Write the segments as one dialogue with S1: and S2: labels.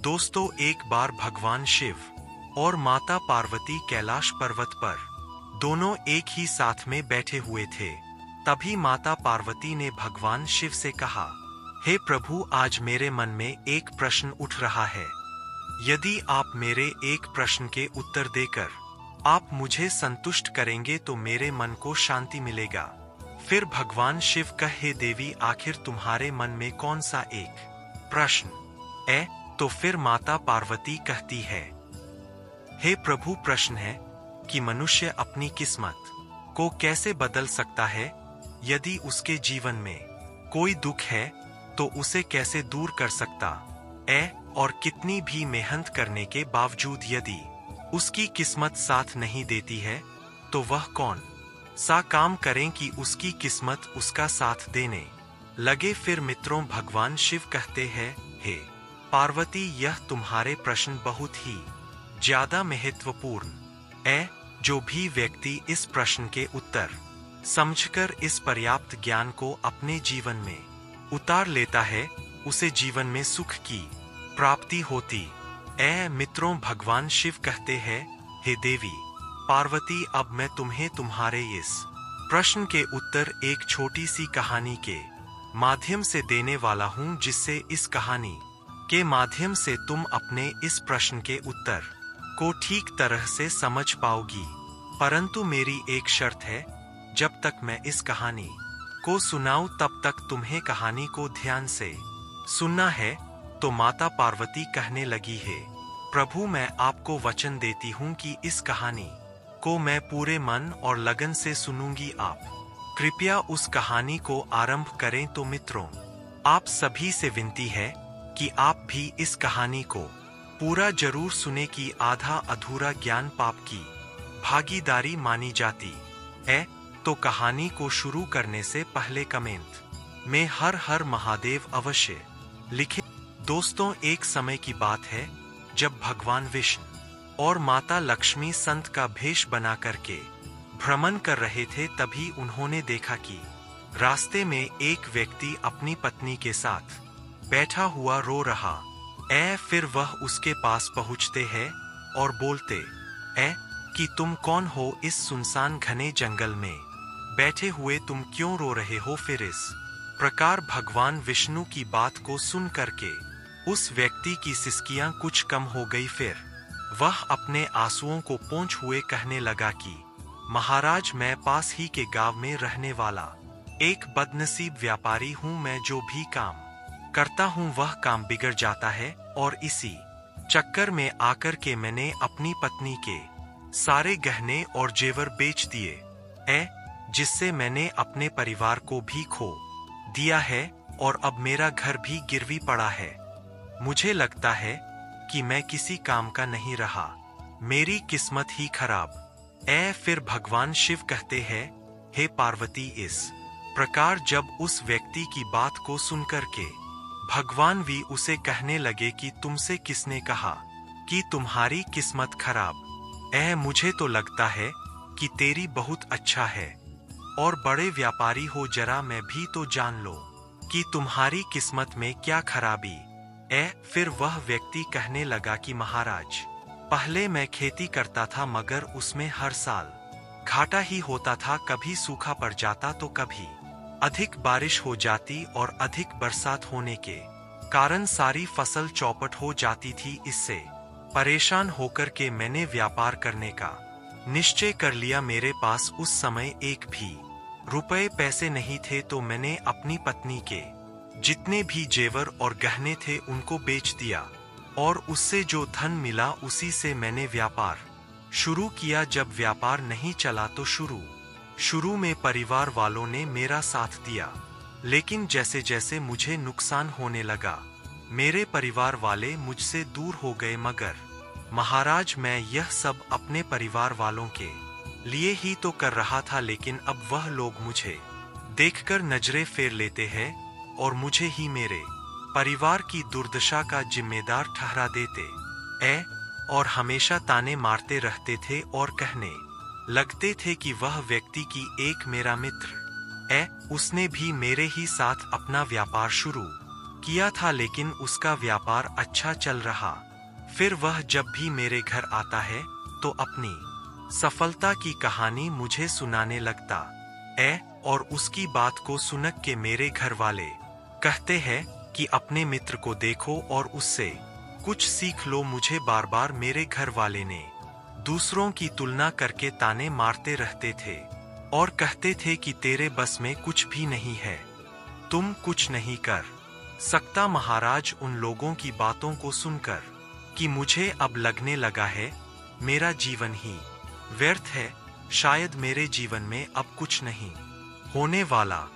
S1: दोस्तों, एक बार भगवान शिव और माता पार्वती कैलाश पर्वत पर दोनों एक ही साथ में बैठे हुए थे। तभी माता पार्वती ने भगवान शिव से कहा, हे प्रभु, आज मेरे मन में एक प्रश्न उठ रहा है। यदि आप मेरे एक प्रश्न के उत्तर देकर आप मुझे संतुष्ट करेंगे तो मेरे मन को शांति मिलेगा। फिर भगवान शिव कहे, हे देवी, आखिर तुम्हारे मन में कौन सा एक प्रश्न है? तो फिर माता पार्वती कहती है, हे प्रभु, प्रश्न है कि मनुष्य अपनी किस्मत को कैसे बदल सकता है। यदि उसके जीवन में कोई दुख है तो उसे कैसे दूर कर सकता है, और कितनी भी मेहनत करने के बावजूद यदि उसकी किस्मत साथ नहीं देती है तो वह कौन सा काम करें कि उसकी किस्मत उसका साथ देने लगे। फिर मित्रों, भगवान शिव कहते हैं, हे पार्वती, यह तुम्हारे प्रश्न बहुत ही ज्यादा महत्वपूर्ण है। जो भी व्यक्ति इस प्रश्न के उत्तर समझकर इस पर्याप्त ज्ञान को अपने जीवन में उतार लेता है, उसे जीवन में सुख की प्राप्ति होती है। मित्रों, भगवान शिव कहते हैं, हे देवी पार्वती, अब मैं तुम्हें तुम्हारे इस प्रश्न के उत्तर एक छोटी सी कहानी के माध्यम से देने वाला हूं, जिससे इस कहानी के माध्यम से तुम अपने इस प्रश्न के उत्तर को ठीक तरह से समझ पाओगी। परंतु मेरी एक शर्त है, जब तक मैं इस कहानी को सुनाऊं तब तक तुम्हें कहानी को ध्यान से सुनना है। तो माता पार्वती कहने लगी है, प्रभु, मैं आपको वचन देती हूँ कि इस कहानी को मैं पूरे मन और लगन से सुनूंगी। आप कृपया उस कहानी को आरंभ करें। तो मित्रों, आप सभी से विनती है कि आप भी इस कहानी को पूरा जरूर सुने की आधा अधूरा ज्ञान पाप की भागीदारी मानी जाती है। तो कहानी को शुरू करने से पहले कमेंट में हर हर महादेव अवश्य लिखें। दोस्तों, एक समय की बात है जब भगवान विष्णु और माता लक्ष्मी संत का भेष बना करके भ्रमण कर रहे थे। तभी उन्होंने देखा कि रास्ते में एक व्यक्ति अपनी पत्नी के साथ बैठा हुआ रो रहा है। फिर वह उसके पास पहुंचते हैं और बोलते हैं कि तुम कौन हो, इस सुनसान घने जंगल में बैठे हुए तुम क्यों रो रहे हो। फिर इस प्रकार भगवान विष्णु की बात को सुन करके उस व्यक्ति की सिसकियां कुछ कम हो गई। फिर वह अपने आंसुओं को पोंछ हुए कहने लगा कि महाराज, मैं पास ही के गांव में रहने वाला एक बदनसीब व्यापारी हूँ। मैं जो भी काम करता हूँ वह काम बिगड़ जाता है, और इसी चक्कर में आकर के मैंने अपनी पत्नी के सारे गहने और जेवर बेच दिए हैं, जिससे मैंने अपने परिवार को भी खो दिया है, और अब मेरा घर भी गिरवी पड़ा है। मुझे लगता है कि मैं किसी काम का नहीं रहा, मेरी किस्मत ही खराब है। फिर भगवान शिव कहते हैं, हे पार्वती, इस प्रकार जब उस व्यक्ति की बात को सुनकर के भगवान भी उसे कहने लगे कि तुमसे किसने कहा कि तुम्हारी किस्मत खराब है। मुझे तो लगता है कि तेरी बहुत अच्छा है और बड़े व्यापारी हो, जरा मैं भी तो जान लो कि तुम्हारी किस्मत में क्या खराबी है। फिर वह व्यक्ति कहने लगा कि महाराज, पहले मैं खेती करता था, मगर उसमें हर साल घाटा ही होता था। कभी सूखा पड़ जाता तो कभी अधिक बारिश हो जाती, और अधिक बरसात होने के कारण सारी फसल चौपट हो जाती थी। इससे परेशान होकर के मैंने व्यापार करने का निश्चय कर लिया। मेरे पास उस समय एक भी रुपए पैसे नहीं थे, तो मैंने अपनी पत्नी के जितने भी जेवर और गहने थे उनको बेच दिया, और उससे जो धन मिला उसी से मैंने व्यापार शुरू किया। जब व्यापार नहीं चला तो शुरू में परिवार वालों ने मेरा साथ दिया, लेकिन जैसे जैसे मुझे नुकसान होने लगा मेरे परिवार वाले मुझसे दूर हो गए। मगर महाराज, मैं यह सब अपने परिवार वालों के लिए ही तो कर रहा था, लेकिन अब वह लोग मुझे देखकर नजरें फेर लेते हैं और मुझे ही मेरे परिवार की दुर्दशा का जिम्मेदार ठहरा देते हैं, और हमेशा ताने मारते रहते थे और कहने लगते थे कि वह व्यक्ति की एक मेरा मित्र है, उसने भी मेरे ही साथ अपना व्यापार शुरू किया था, लेकिन उसका व्यापार अच्छा चल रहा। फिर वह जब भी मेरे घर आता है तो अपनी सफलता की कहानी मुझे सुनाने लगता और उसकी बात को सुन के मेरे घर वाले कहते हैं कि अपने मित्र को देखो और उससे कुछ सीख लो। मुझे बार बार मेरे घर वाले ने दूसरों की तुलना करके ताने मारते रहते थे और कहते थे कि तेरे बस में कुछ भी नहीं है, तुम कुछ नहीं कर सकता। महाराज, उन लोगों की बातों को सुनकर कि मुझे अब लगने लगा है मेरा जीवन ही व्यर्थ है, शायद मेरे जीवन में अब कुछ नहीं होने वाला।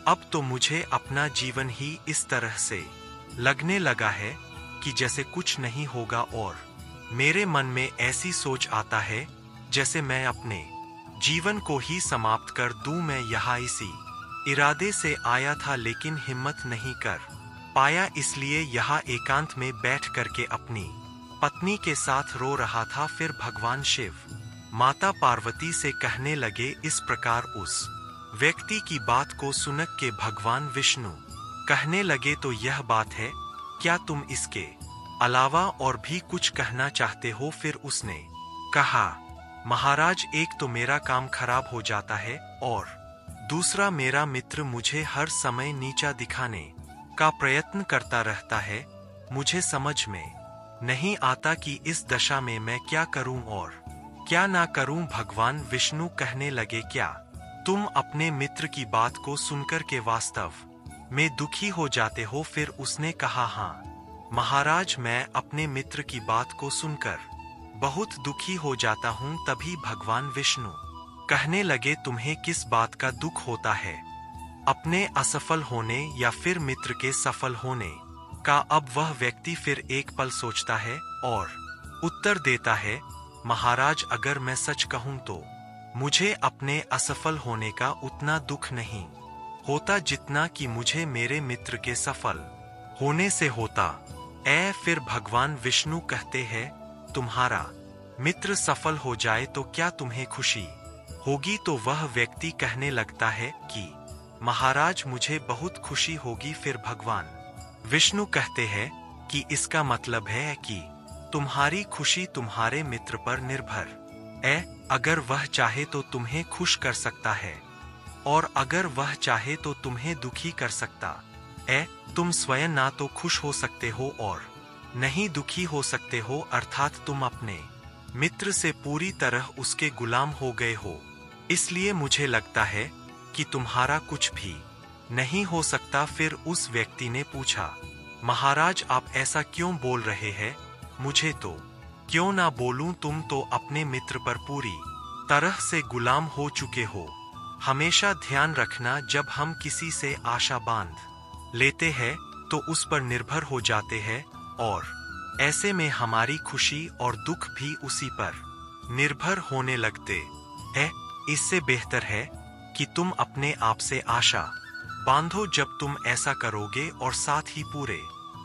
S1: अब तो मुझे अपना जीवन ही इस तरह से लगने लगा है कि जैसे कुछ नहीं होगा, और मेरे मन में ऐसी सोच आता है जैसे मैं अपने जीवन को ही समाप्त कर दूं। मैं यहाँ इसी इरादे से आया था, लेकिन हिम्मत नहीं कर पाया, इसलिए यहाँ एकांत में बैठ करके अपनी पत्नी के साथ रो रहा था। फिर भगवान शिव माता पार्वती से कहने लगे इस प्रकार। उस व्यक्ति की बात को सुन के भगवान विष्णु कहने लगे, तो यह बात है, क्या तुम इसके अलावा और भी कुछ कहना चाहते हो? फिर उसने कहा, महाराज, एक तो मेरा काम खराब हो जाता है और दूसरा मेरा मित्र मुझे हर समय नीचा दिखाने का प्रयत्न करता रहता है। मुझे समझ में नहीं आता कि इस दशा में मैं क्या करूं और क्या ना करूं। भगवान विष्णु कहने लगे, क्या तुम अपने मित्र की बात को सुनकर के वास्तव में दुखी हो जाते हो? फिर उसने कहा, हाँ महाराज, मैं अपने मित्र की बात को सुनकर बहुत दुखी हो जाता हूँ। तभी भगवान विष्णु कहने लगे, तुम्हें किस बात का दुख होता है, अपने असफल होने या फिर मित्र के सफल होने का? अब वह व्यक्ति फिर एक पल सोचता है और उत्तर देता है, महाराज, अगर मैं सच कहूं तो मुझे अपने असफल होने का उतना दुख नहीं होता जितना कि मुझे मेरे मित्र के सफल होने से होता। फिर भगवान विष्णु कहते हैं, तुम्हारा मित्र सफल हो जाए तो क्या तुम्हें खुशी होगी? तो वह व्यक्ति कहने लगता है कि महाराज, मुझे बहुत खुशी होगी। फिर भगवान विष्णु कहते हैं कि इसका मतलब है कि तुम्हारी खुशी तुम्हारे मित्र पर निर्भर है। अगर वह चाहे तो तुम्हें खुश कर सकता है और अगर वह चाहे तो तुम्हें दुखी कर सकता है। तुम स्वयं ना तो खुश हो सकते हो और नहीं दुखी हो सकते हो, अर्थात तुम अपने मित्र से पूरी तरह उसके गुलाम हो गए हो। इसलिए मुझे लगता है कि तुम्हारा कुछ भी नहीं हो सकता। फिर उस व्यक्ति ने पूछा, महाराज, आप ऐसा क्यों बोल रहे हैं? मुझे तो क्यों ना बोलूं, तुम तो अपने मित्र पर पूरी तरह से गुलाम हो चुके हो। हमेशा ध्यान रखना, जब हम किसी से आशा बांध लेते हैं तो उस पर निर्भर हो जाते हैं और ऐसे में हमारी खुशी और दुख भी उसी पर निर्भर होने लगते हैं। इससे बेहतर है कि तुम अपने आप से आशा बांधो। जब तुम ऐसा करोगे और साथ ही पूरे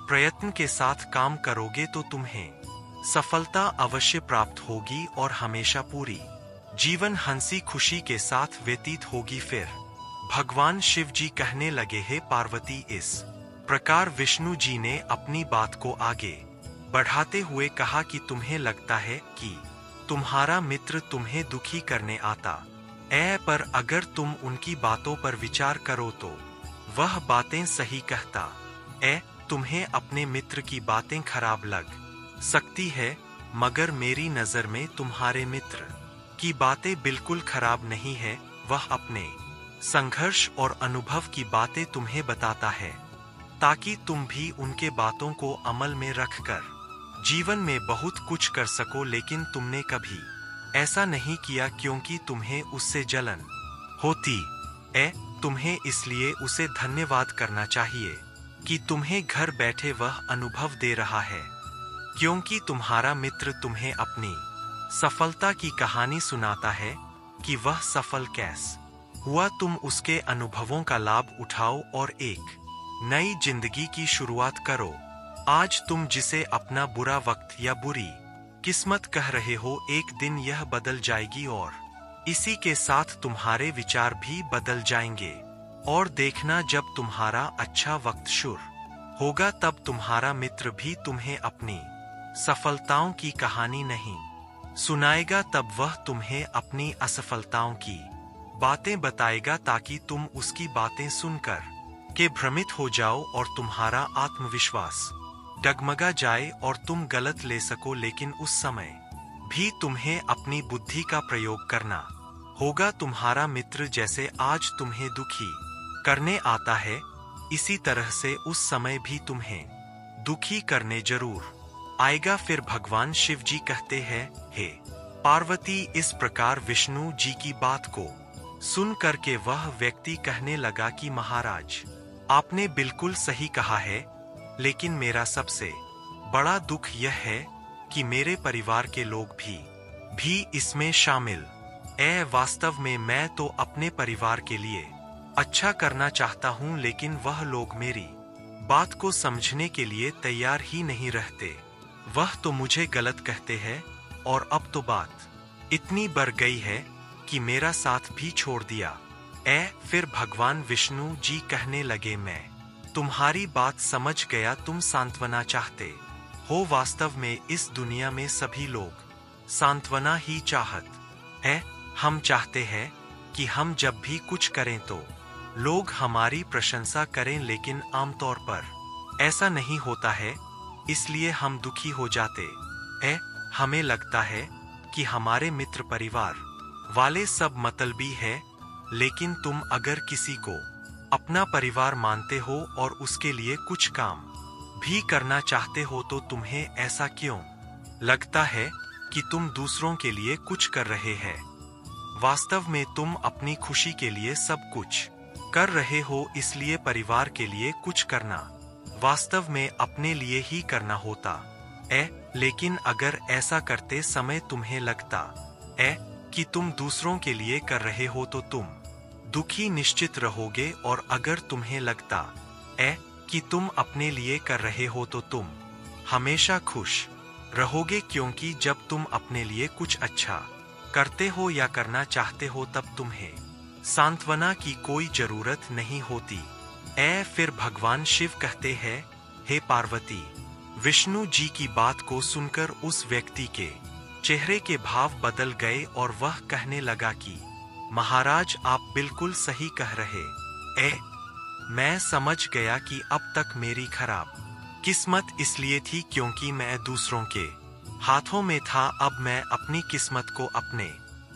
S1: प्रयत्न के साथ काम करोगे तो तुम्हें सफलता अवश्य प्राप्त होगी और हमेशा पूरी जीवन हंसी खुशी के साथ व्यतीत होगी। फिर भगवान शिव जी कहने लगे, हे पार्वती, इस प्रकार विष्णु जी ने अपनी बात को आगे बढ़ाते हुए कहा कि तुम्हें लगता है कि तुम्हारा मित्र तुम्हें दुखी करने आता पर अगर तुम उनकी बातों पर विचार करो तो वह बातें सही कहता तुम्हें अपने मित्र की बातें खराब लग सकती है, मगर मेरी नजर में तुम्हारे मित्र की बातें बिल्कुल खराब नहीं है। वह अपने संघर्ष और अनुभव की बातें तुम्हें बताता है ताकि तुम भी उनके बातों को अमल में रखकर जीवन में बहुत कुछ कर सको। लेकिन तुमने कभी ऐसा नहीं किया क्योंकि तुम्हें उससे जलन होती तुम्हें इसलिए उसे धन्यवाद करना चाहिए कि तुम्हें घर बैठे वह अनुभव दे रहा है, क्योंकि तुम्हारा मित्र तुम्हें अपनी सफलता की कहानी सुनाता है कि वह सफल कैसे हुआ। तुम उसके अनुभवों का लाभ उठाओ और एक नई जिंदगी की शुरुआत करो। आज तुम जिसे अपना बुरा वक्त या बुरी किस्मत कह रहे हो, एक दिन यह बदल जाएगी और इसी के साथ तुम्हारे विचार भी बदल जाएंगे। और देखना, जब तुम्हारा अच्छा वक्त शुरू होगा तब तुम्हारा मित्र भी तुम्हें अपनी सफलताओं की कहानी नहीं सुनाएगा, तब वह तुम्हें अपनी असफलताओं की बातें बताएगा ताकि तुम उसकी बातें सुनकर के भ्रमित हो जाओ और तुम्हारा आत्मविश्वास डगमगा जाए और तुम गलत ले सको। लेकिन उस समय भी तुम्हें अपनी बुद्धि का प्रयोग करना होगा। तुम्हारा मित्र जैसे आज तुम्हें दुखी करने आता है, इसी तरह से उस समय भी तुम्हें दुखी करने जरूर आएगा। फिर भगवान शिव जी कहते हैं, हे पार्वती, इस प्रकार विष्णु जी की बात को सुन करके वह व्यक्ति कहने लगा कि महाराज, आपने बिल्कुल सही कहा है, लेकिन मेरा सबसे बड़ा दुख यह है कि मेरे परिवार के लोग भी इसमें शामिल वास्तव में मैं तो अपने परिवार के लिए अच्छा करना चाहता हूं, लेकिन वह लोग मेरी बात को समझने के लिए तैयार ही नहीं रहते। वह तो मुझे गलत कहते हैं और अब तो बात इतनी बढ़ गई है कि मेरा साथ भी छोड़ दिया। फिर भगवान विष्णु जी कहने लगे, मैं तुम्हारी बात समझ गया, तुम सांत्वना चाहते हो। वास्तव में इस दुनिया में सभी लोग सांत्वना ही चाहत है। हम चाहते हैं कि हम जब भी कुछ करें तो लोग हमारी प्रशंसा करें, लेकिन आमतौर पर ऐसा नहीं होता है, इसलिए हम दुखी हो जाते हैं। हमें लगता है कि हमारे मित्र परिवार वाले सब मतलबी है, लेकिन तुम अगर किसी को अपना परिवार मानते हो और उसके लिए कुछ काम भी करना चाहते हो तो तुम्हें ऐसा क्यों लगता है कि तुम दूसरों के लिए कुछ कर रहे हैं? वास्तव में तुम अपनी खुशी के लिए सब कुछ कर रहे हो, इसलिए परिवार के लिए कुछ करना वास्तव में अपने लिए ही करना होता है। लेकिन अगर ऐसा करते समय तुम्हें लगता है कि तुम दूसरों के लिए कर रहे हो तो तुम दुखी निश्चित रहोगे, और अगर तुम्हें लगता है कि तुम अपने लिए कर रहे हो तो तुम हमेशा खुश रहोगे, क्योंकि जब तुम अपने लिए कुछ अच्छा करते हो या करना चाहते हो तब तुम्हें सांत्वना की कोई जरूरत नहीं होती। फिर भगवान शिव कहते हैं, हे पार्वती, विष्णु जी की बात को सुनकर उस व्यक्ति के चेहरे के भाव बदल गए और वह कहने लगा कि महाराज, आप बिल्कुल सही कह रहे। मैं समझ गया कि अब तक मेरी खराब किस्मत इसलिए थी क्योंकि मैं दूसरों के हाथों में था। अब मैं अपनी किस्मत को अपने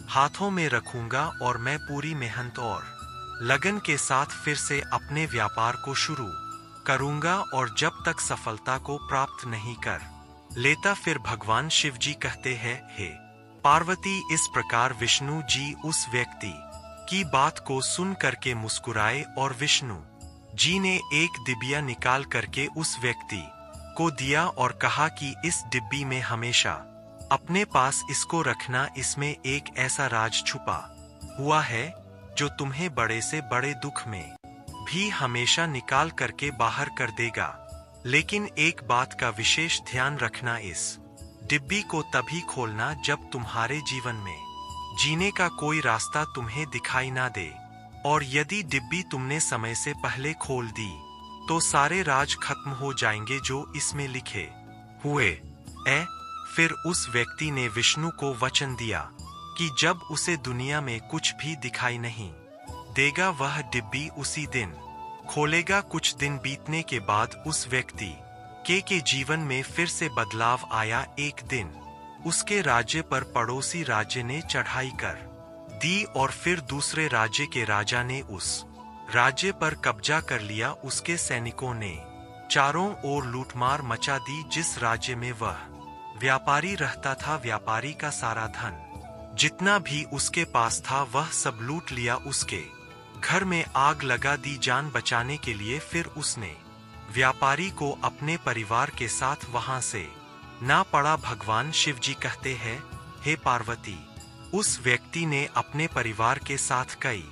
S1: हाथों में रखूंगा और मैं पूरी मेहनत और लगन के साथ फिर से अपने व्यापार को शुरू करूंगा, और जब तक सफलता को प्राप्त नहीं कर लेता। फिर भगवान शिव जी कहते हैं, हे पार्वती, इस प्रकार विष्णु जी उस व्यक्ति की बात को सुन करके मुस्कुराए और विष्णु जी ने एक डिब्बिया निकाल करके उस व्यक्ति को दिया और कहा कि इस डिब्बी में हमेशा अपने पास इसको रखना, इसमें एक ऐसा राज छुपा हुआ है जो तुम्हें बड़े से बड़े दुख में भी हमेशा निकाल करके बाहर कर देगा। लेकिन एक बात का विशेष ध्यान रखना, इस डिब्बी को तभी खोलना जब तुम्हारे जीवन में जीने का कोई रास्ता तुम्हें दिखाई ना दे, और यदि डिब्बी तुमने समय से पहले खोल दी तो सारे राज खत्म हो जाएंगे जो इसमें लिखे हुए हैं। फिर उस व्यक्ति ने विष्णु को वचन दिया कि जब उसे दुनिया में कुछ भी दिखाई नहीं देगा वह डिब्बी उसी दिन खोलेगा। कुछ दिन बीतने के बाद उस व्यक्ति के जीवन में फिर से बदलाव आया। एक दिन उसके राज्य पर पड़ोसी राज्य ने चढ़ाई कर दी और फिर दूसरे राज्य के राजा ने उस राज्य पर कब्जा कर लिया। उसके सैनिकों ने चारों ओर लूटमार मचा दी। जिस राज्य में वह व्यापारी रहता था, व्यापारी का सारा धन जितना भी उसके पास था वह सब लूट लिया। उसके घर में आग लगा दी जान बचाने के लिए। फिर उसने व्यापारी को अपने परिवार के साथ वहां से ना पड़ा। भगवान शिव जी कहते हैं, हे पार्वती, उस व्यक्ति ने अपने परिवार के साथ कई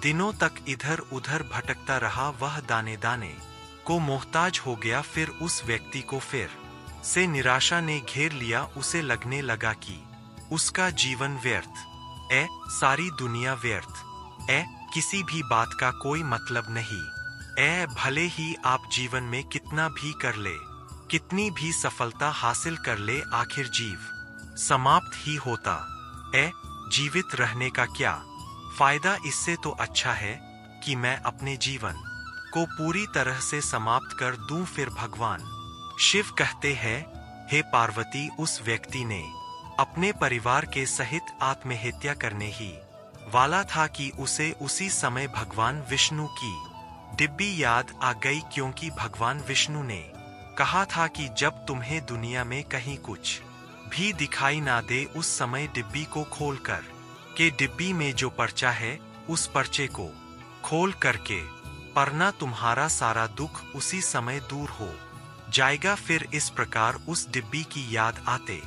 S1: दिनों तक इधर उधर भटकता रहा। वह दाने दाने को मोहताज हो गया। फिर उस व्यक्ति को फिर से निराशा ने घेर लिया। उसे लगने लगा कि उसका जीवन व्यर्थ सारी दुनिया व्यर्थ किसी भी बात का कोई मतलब नहीं भले ही आप जीवन में कितना भी कर ले, कितनी भी सफलता हासिल कर ले, आखिर जीव समाप्त ही होता। जीवित रहने का क्या फायदा? इससे तो अच्छा है कि मैं अपने जीवन को पूरी तरह से समाप्त कर दूं। फिर भगवान शिव कहते हैं, हे पार्वती, उस व्यक्ति ने अपने परिवार के सहित आत्महत्या करने ही वाला था कि उसे उसी समय भगवान विष्णु की डिब्बी याद आ गई, क्योंकि भगवान विष्णु ने कहा था कि जब तुम्हें दुनिया में कहीं कुछ भी दिखाई ना दे, उस समय डिब्बी को खोलकर के डिब्बी में जो पर्चा है, उस पर्चे को खोल करके पढ़ना, तुम्हारा सारा दुख उसी समय दूर हो जाएगा। फिर इस प्रकार उस डिब्बी की याद आते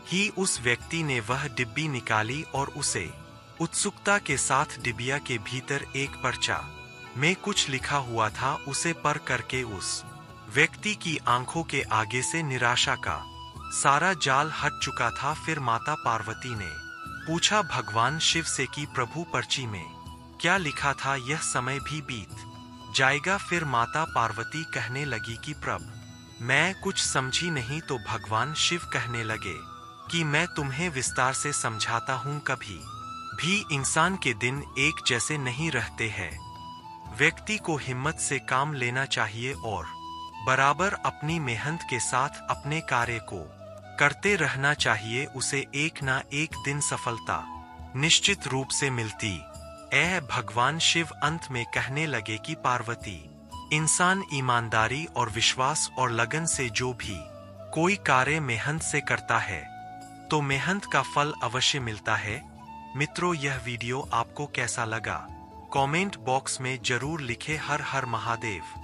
S1: ही उस व्यक्ति ने वह डिब्बी निकाली और उसे उत्सुकता के साथ डिबिया के भीतर एक पर्चा में कुछ लिखा हुआ था, उसे पढ़ करके उस व्यक्ति की आंखों के आगे से निराशा का सारा जाल हट चुका था। फिर माता पार्वती ने पूछा भगवान शिव से कि प्रभु, पर्ची में क्या लिखा था? यह समय भी बीत जाएगा। फिर माता पार्वती कहने लगी कि प्रभु, मैं कुछ समझी नहीं। तो भगवान शिव कहने लगे कि मैं तुम्हें विस्तार से समझाता हूँ। कभी भी इंसान के दिन एक जैसे नहीं रहते हैं। व्यक्ति को हिम्मत से काम लेना चाहिए और बराबर अपनी मेहनत के साथ अपने कार्य को करते रहना चाहिए। उसे एक ना एक दिन सफलता निश्चित रूप से मिलती। भगवान शिव अंत में कहने लगे कि पार्वती, इंसान ईमानदारी और विश्वास और लगन से जो भी कोई कार्य मेहनत से करता है, तो मेहनत का फल अवश्य मिलता है। मित्रों, यह वीडियो आपको कैसा लगा? कमेंट बॉक्स में जरूर लिखें। हर हर महादेव।